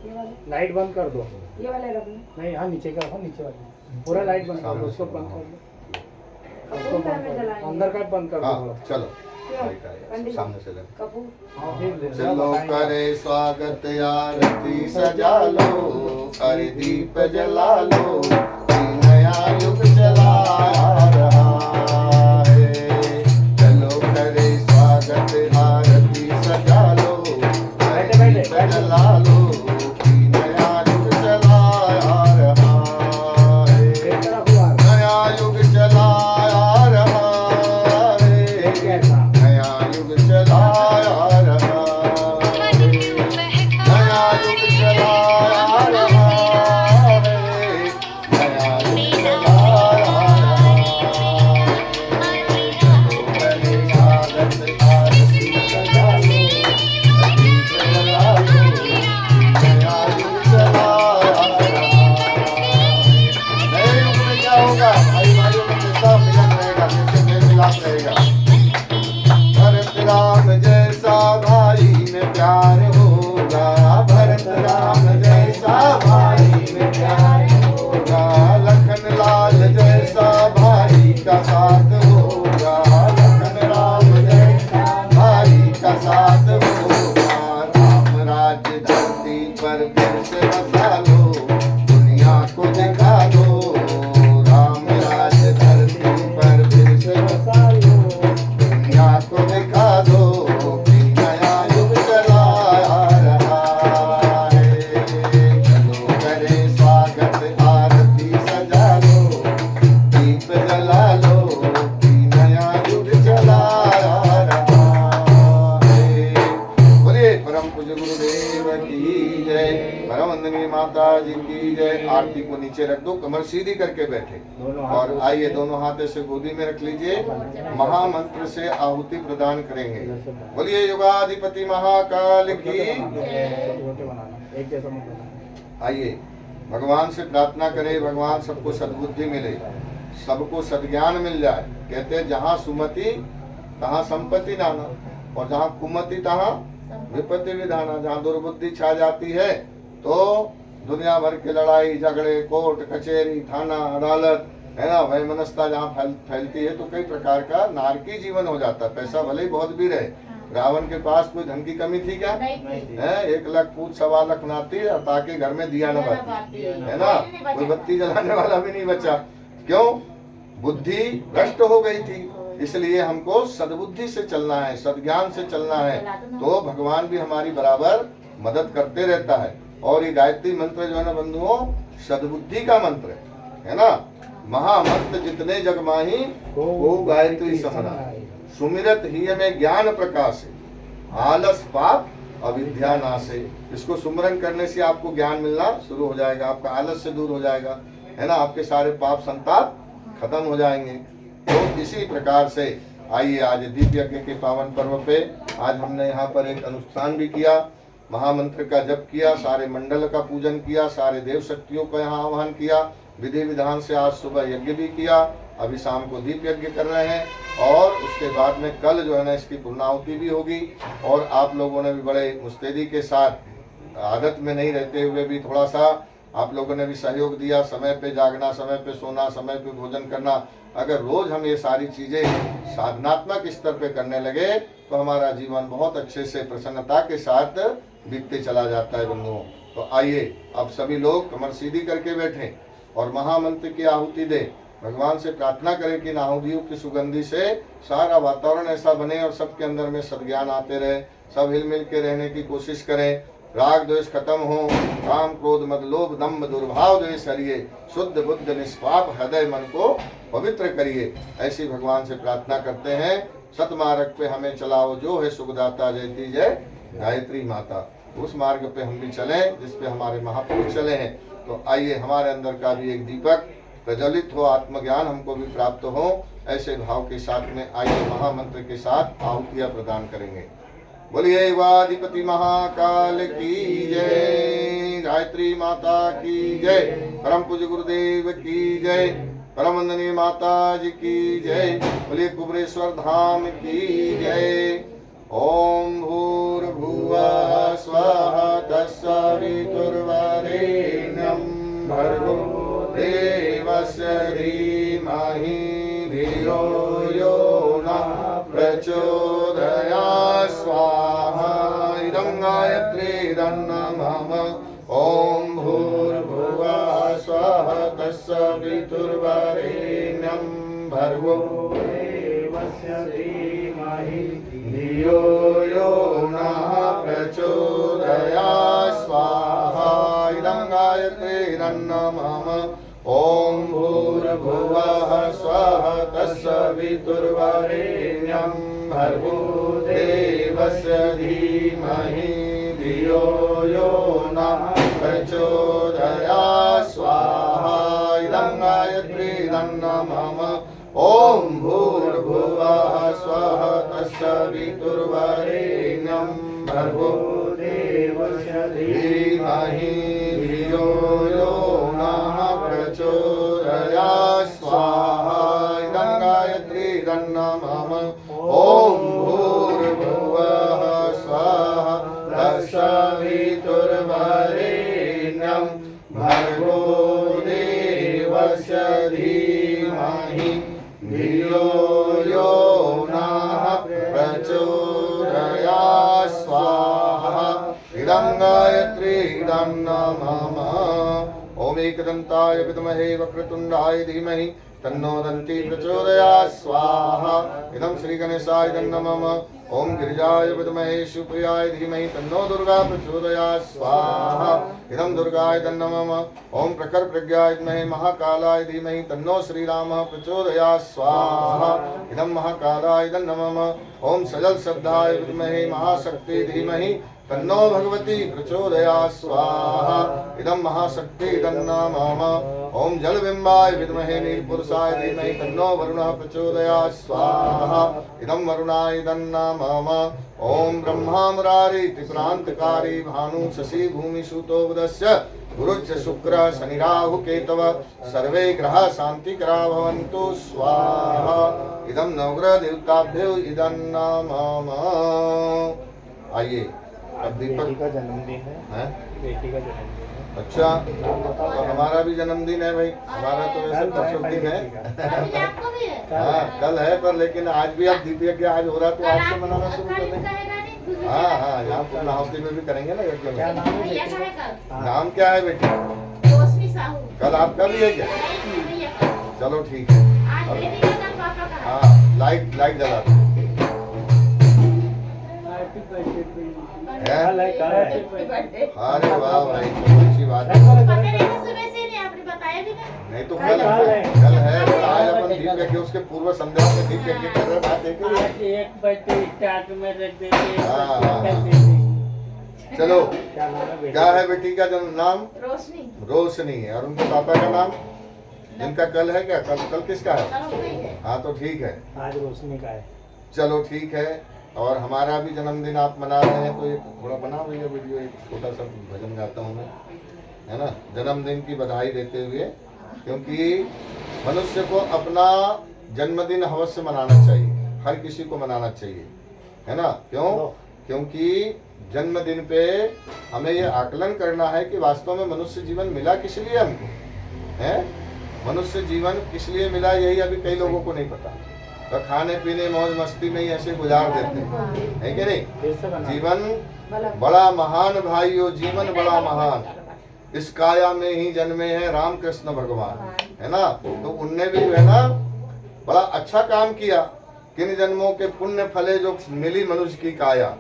ये वाले, लाइट बंद कर दो। ये वाले रख लो। नहीं हाँ नीचे का रखो, नीचे वाली पूरा लाइट बंद कर दो, उसको बंद कर दो, उसको बंद कर दो, अंदर का बंद कर दो हाँ थोड़ा। चलो, क्यों? लाइट आएगा, पंडित सामने से लेना। कपूर। हाँ, फिर ले लो, चलो बताएंगे। करे स्वागत आरती सजा लो, अरे दीप जला लो, ये नया युग चला रहा है। चलो करे स्वागत आरती सजा लो, अरे दीप जला लो, ये नया युग चला रहा है। एक तरफ हुआ। नया युग चला रहा है, एक ऐसा। नया युग चला रहा है, नया युग चला रहा है, नया युग चला रहा है। जी की जय। आरती को नीचे रख दो, कमर सीधी करके बैठे और आइए दोनों हाथ ऐसे गोदी में रख लीजिए। महामंत्र से आहुति प्रदान करेंगे। बोलिए युगाधिपति महाकाल की। एक जैसा मत बनाना। आइए भगवान से प्रार्थना करें, भगवान सबको सद्बुद्धि मिले, सबको सद्ज्ञान मिल जाए। कहते हैं जहाँ सुमति तहाँ संपत्ति नाना, और जहाँ कुमति तहाँ विपत्ति विधाना। जहाँ दुर्बुद्धि छा जाती है तो दुनिया भर की लड़ाई झगड़े, कोर्ट कचहरी, थाना अदालत, है ना, वैमनस्यता जहाँ फैलती है तो कई प्रकार का नारकी जीवन हो जाता है। पैसा भले ही बहुत भी रहे, रावण के पास कोई धन की कमी थी क्या? है 1 लाख पूत 1.25 लाख नाती ताकि घर में दिया न बत्ती, है ना, कोई बत्ती जलाने वाला भी नहीं बचा। क्यों? बुद्धि भ्रष्ट हो गई थी। इसलिए हमको सद्बुद्धि से चलना है, सद्ज्ञान से चलना है, तो भगवान भी हमारी बराबर मदद करते रहता है। और ये गायत्री मंत्र जो है ना बंधुओं, सद्बुद्धि का मंत्र है ना। महामंत्र जितने जग माही वो गायत्री समना, सुमिरत ही में ज्ञान प्रकाश, आलस पाप अविद्या नासे। इसको सुमरन करने से आपको ज्ञान मिलना शुरू हो जाएगा, आपका आलस से दूर हो जाएगा, है ना, आपके सारे पाप संताप खत्म हो जाएंगे। तो इसी प्रकार से आइए आज दीप यज्ञ के पावन पर्व पे आज हमने यहाँ पर एक अनुष्ठान भी किया, महामंत्र का जप किया, सारे मंडल का पूजन किया, सारे देव शक्तियों का यहाँ आह्वान किया, विधि विधान से आज सुबह यज्ञ भी किया, अभी शाम को दीप यज्ञ कर रहे हैं और उसके बाद में कल जो है ना इसकी पूर्णाहुति भी होगी। और आप लोगों ने भी बड़े मुस्तैदी के साथ, आदत में नहीं रहते हुए भी थोड़ा सा आप लोगों ने भी सहयोग दिया, समय पे जागना, समय पे सोना, समय पे भोजन करना। अगर रोज हम ये सारी चीजें साधनात्मक स्तर पे करने लगे तो हमारा जीवन बहुत अच्छे से प्रसन्नता के साथ बीतते चला जाता है बंधुओं। तो आइए अब सभी लोग कमर सीधी करके बैठें और महामंत्र की आहुति दें। भगवान से प्रार्थना करें कि इन आहुतियों की सुगंधि से सारा वातावरण ऐसा बने और सबके अंदर में सद्ज्ञान आते रहे, सब हिल मिल के रहने की कोशिश करें, राग द्वेष खत्म हो, काम क्रोध मद लोभ दंभ दुर्भाव द्वेष हरिए, शुद्ध बुद्ध निष्पाप हृदय मन को पवित्र करिए। ऐसी भगवान से प्रार्थना करते हैं। सतमार्ग पे हमें चलाओ जो है सुखदाता, जयती जय गायत्री माता। उस मार्ग पे हम भी चलें जिस पे हमारे महापुरुष चले हैं। तो आइए हमारे अंदर का भी एक दीपक प्रज्वलित हो, आत्मज्ञान हमको भी प्राप्त हो। ऐसे भाव के साथ में आइए महामंत्र के साथ आहुतियां प्रदान करेंगे। बोलिए वाधिपति महाकाल की जय, गायत्री माता की जय, परम पूज्य गुरुदेव की जय, परम वंदनीय माता जी की जय, बोलिए कुबरेश्वर धाम की जय। ओम भूर्भुवः स्वाहा तत्सवितुर्वरेण्यं भर्गो देवस्य धीमहि धियो यो नः प्रचोदयात् स्वाहा। इदं गायत्रीरन्नमः। ओम भूर्भुवः स्वाहा तत्सवितुर्वरेण्यं भर्गो देवस्य धीमहि धियो यो नः प्रचोदयात् स्वाहा। इदं गायत्रीरन्नमः। ओम भूर्भुवः स्वाहा तत्सवितुर्वरेण्यं भर्गो देवस्य धीमहि धियो यो नः प्रचोदयात् स्वाहा। इदं गायत्रीरन्नमः। ओम भूर्भुवः स्वाहा तत्सवितुर्वरेण्यं भर्गो देवस्य धीमहि धियो यो नः प्रचोदयात् स्वाहा। इदं गायत्रीरन्नमः। ओम भूर्भुवः स्वाहा तत्सवितुर्वरेण्यं भर्गो देवस्य धीमहि धियो यो नः प्रचोदयात् स्वाहा। इदं गायत्रीरन्नमः। ओम एकदन्ताय विद्महे वक्रतुण्डाय धीमहि तन्नो दन्ती प्रचोदयात् स्वाहा। इदं श्री गणेशाय नमः। ओम गिरिजाय विद्महे शिवप्रियाय धीमहि तन्नो दुर्गा प्रचोदयात् स्वाहा। इदं दुर्गाय नमः। ओम प्रखर प्रज्ञाय विद्महे महाकालाय धीमहि तन्नो श्रीरामः प्रचोदयात् स्वाहा। इदं महाकालाय नमः। ओम सजल श्रद्धाय विद्महे महाशक्ति धीमहि तन्नो भगवती प्रचोदयात् स्वाहा। इदं महाशक्ति नमः। ओम जलबिंबाय विद्महे नीलपुरुषाय धीमहि तन्नो वरुणः प्रचोदयात् स्वाहा। इदं वरुणाय नमः। ओम ब्रह्मा मुरारी त्रिपुरांतकारी भानु शशि भूमि सूतो बुधस्य गुरुश्च शुक्र शनि राहु केतव सर्वे ग्रह शांतिकरा भवन्तु स्वाहा। इदं नवग्रह देवताभ्यो इदं नमः। आइए अब दीपक का जन्मदिन है, बेटी का जन्मदिन है। अच्छा, तो हमारा भी जन्मदिन है भाई। हमारा तो वैसे परसों दिन है। आपको भी है? हाँ कल है, पर लेकिन आज भी अब दीप यज्ञ आज हो रहा तो आज से मनाना शुरू कर देंगे। हाँ हाँ, यहाँ पर लाहौती में भी करेंगे ना यज्ञ क्या में। नाम है भैया बेटी का है का? कल। नाम क्या है बेटी? रोशनी साहू। कल आपका भी है क्या? नहीं, भैया का। चलो ठीक है। आज बेटी का कल पापा का है। हाँ लाइट लाइट जला दो। कल है, कल है। अरे वाह भाई, तो अच्छी बात है। पता नहीं था सुबह से नहीं, आपने बताया भी नहीं। नहीं तो कल है, पर आज अपन दीप यज्ञ उसके पूर्व संध्या में दीप यज्ञ कर रहे बात एक ही है। आज 1 बजे स्टार्ट में रख देंगे, हाँ। कर देंगे। चलो, क्या नाम है बेटी क्या है बेटी का जन्म नाम? रोशनी। रोशनी है। और उनके पापा का नाम? जिनका कल है क्या? कल किसका है? कल उनका ही है। हाँ तो ठीक है, आज रोशनी का है। चलो ठीक है। और हमारा भी जन्मदिन आप मना रहे हैं तो एक थोड़ा बना भैया वीडियो, एक छोटा सा भजन गाता हूँ मैं, है ना, जन्मदिन की बधाई देते हुए। क्योंकि मनुष्य को अपना जन्मदिन अवश्य मनाना चाहिए, हर किसी को मनाना चाहिए, है ना। क्यों? क्योंकि जन्मदिन पे हमें ये आकलन करना है कि वास्तव में मनुष्य जीवन मिला किस लिए हमको, है? मनुष्य जीवन किस लिए मिला, यही अभी कई लोगों को नहीं पता। तो खाने पीने मौज मस्ती में ही ऐसे गुजार देते हैं, है कि नहीं? फिर से बना। जीवन बड़ा महान भाइयों, जीवन बड़ा महान। इस काया में ही जन्मे हैं राम कृष्ण भगवान, है ना। तो उनने भी है ना बड़ा अच्छा काम किया। किन जन्मों के पुण्य फले जो मिली मनुष्य की काया,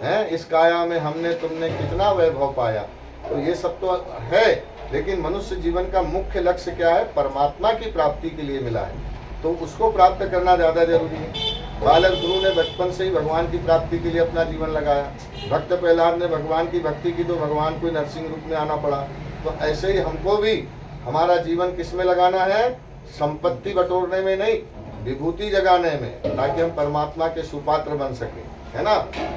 है। इस काया में हमने तुमने कितना वैभव पाया। तो ये सब तो है, लेकिन मनुष्य जीवन का मुख्य लक्ष्य क्या है? परमात्मा की प्राप्ति के लिए मिला है, तो उसको प्राप्त करना ज़्यादा जरूरी है। बालक ध्रुव ने बचपन से ही भगवान की प्राप्ति के लिए अपना जीवन लगाया। भक्त प्रहलाद ने भगवान की भक्ति की तो भगवान को नरसिंह रूप में आना पड़ा। तो ऐसे ही हमको भी हमारा जीवन किस में लगाना है? संपत्ति बटोरने में नहीं, विभूति जगाने में, ताकि हम परमात्मा के सुपात्र बन सके, है ना।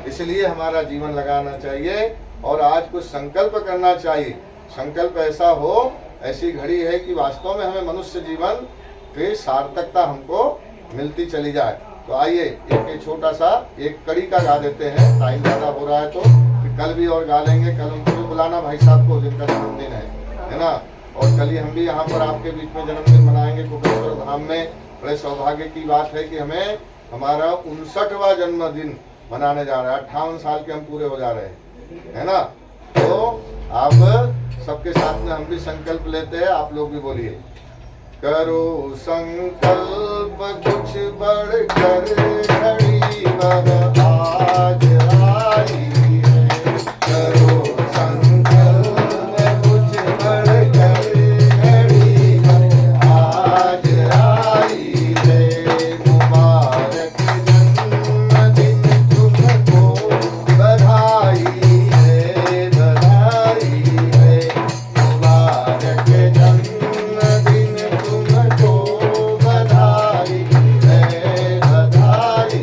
इसलिए हमारा जीवन लगाना चाहिए और आज कुछ संकल्प करना चाहिए। संकल्प ऐसा हो, ऐसी घड़ी है कि वास्तव में हमें मनुष्य जीवन की सार्थकता हमको मिलती चली जाए। तो आइए एक छोटा सा एक कड़ी का गा देते हैं, टाइम ज़्यादा हो रहा है तो फिर कल भी और गा लेंगे। कल उनको भी बुलाना भाई साहब को, जिनका जन्मदिन है ना। और कल ही हम भी यहाँ पर आपके बीच में जन्मदिन मनाएंगे कुबेश्वर धाम में। बड़े सौभाग्य की बात है कि हमें हमारा 59वां जन्मदिन मनाने जा रहा है। 58 साल के हम पूरे हो जा रहे हैं, है ना। तो आप सबके साथ में हम भी संकल्प लेते हैं, आप लोग भी बोलिए। करो संकल्प कुछ बढ़कर घड़ी वह आज आई है। करो संकल्प कुछ बढ़कर घड़ी वह आज आई है। मुबारक जन्मदिन तुमको बधाई है, बधाई है। मुबारक जन्मदिन तुमको बधाई है, बधाई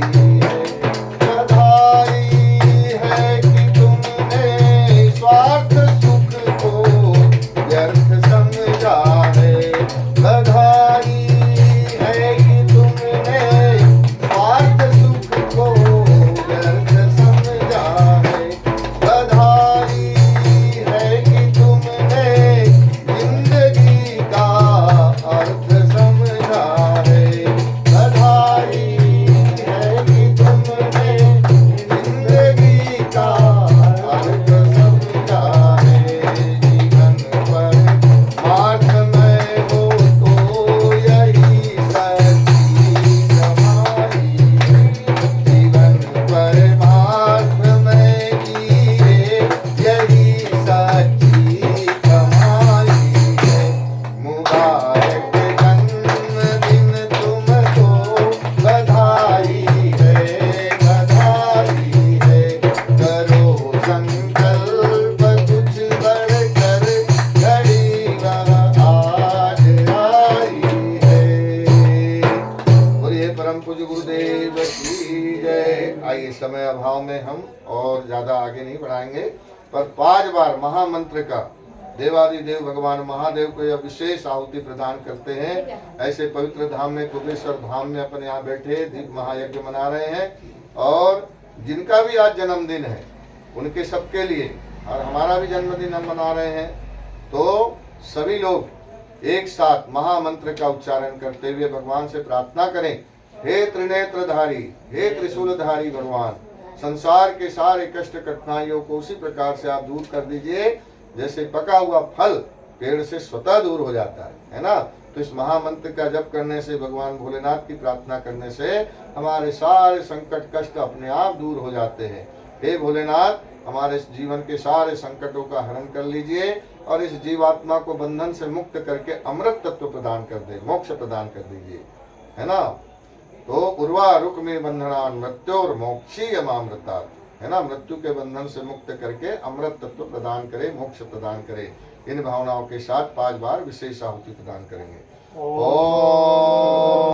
आइए, समय अभाव में हम और ज्यादा आगे नहीं बढ़ाएंगे, पर 5 बार महामंत्र का देवादिदेव भगवान महादेव को यह विशेष आहुति प्रदान करते हैं। ऐसे पवित्र धाम में, कुबेश्वर धाम में अपन यहाँ बैठे दीप महायज्ञ मना रहे हैं, और जिनका भी आज जन्मदिन है उनके सबके लिए, और हमारा भी जन्मदिन हम मना रहे हैं, तो सभी लोग एक साथ महामंत्र का उच्चारण करते हुए भगवान से प्रार्थना करें, हे त्रिनेत्रधारी, हे त्रिशूलधारी भगवान, संसार के सारे कष्ट कठिनाइयों को उसी प्रकार से आप दूर कर दीजिए जैसे पका हुआ फल पेड़ से स्वतः दूर हो जाता है ना। तो इस महामंत्र का जप करने से, भगवान भोलेनाथ की प्रार्थना करने से हमारे सारे संकट कष्ट अपने आप दूर हो जाते हैं। हे भोलेनाथ, हमारे जीवन के सारे संकटों का हरण कर लीजिए और इस जीवात्मा को बंधन से मुक्त करके अमृत तत्व प्रदान कर दे, मोक्ष प्रदान कर दीजिए, है ना। तो उर्वा रुक में बंधनान मृत्योर मोक्षी अमामृता, है ना, मृत्यु के बंधन से मुक्त करके अमृत तत्व प्रदान करे, मोक्ष प्रदान करे। इन भावनाओं के साथ 5 बार विशेष आहुति प्रदान करेंगे। ओम